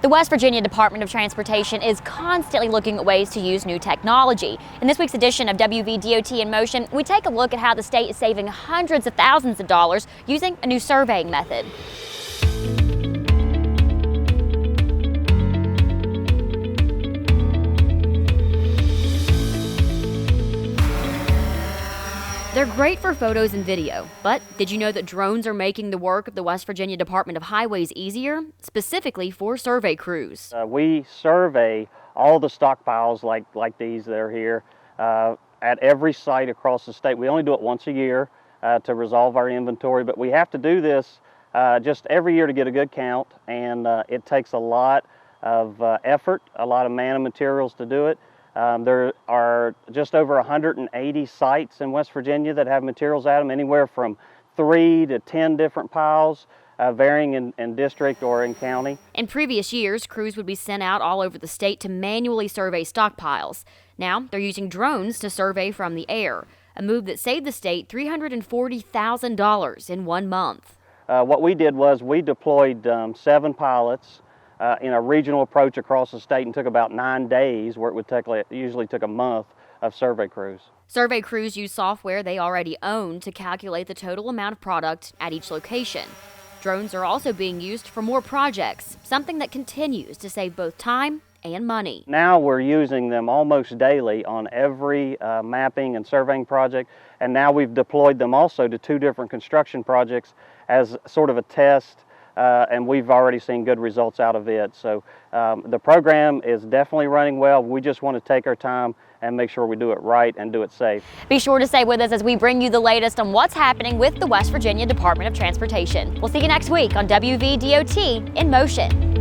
The West Virginia Department of Transportation is constantly looking at ways to use new technology. In this week's edition of WVDOT In Motion, we take a look at how the state is saving hundreds of thousands of dollars using a new surveying method. They're great for photos and video, but did you know that drones are making the work of the West Virginia Department of Highways easier, specifically for survey crews? We survey all the stockpiles like these that are here at every site across the state. We only do it once a year to resolve our inventory, but we have to do this just every year to get a good count, and it takes a lot of effort, a lot of man and materials to do it. There are just over 180 sites in West Virginia that have materials at them, anywhere from 3 to 10 different piles, varying in district or in county. In previous years, crews would be sent out all over the state to manually survey stockpiles. Now, they're using drones to survey from the air, a move that saved the state $340,000 in 1 month. What we did was we deployed 7 pilots in a regional approach across the state, and took about 9 days, where it would usually took a month of survey crews. Survey crews use software they already own to calculate the total amount of product at each location. Drones are also being used for more projects, something that continues to save both time and money. Now we're using them almost daily on every mapping and surveying project, and now we've deployed them also to 2 different construction projects as sort of a test. And we've already seen good results out of it. So the program is definitely running well. We just want to take our time and make sure we do it right and do it safe. Be sure to stay with us as we bring you the latest on what's happening with the West Virginia Department of Transportation. We'll see you next week on WVDOT In Motion.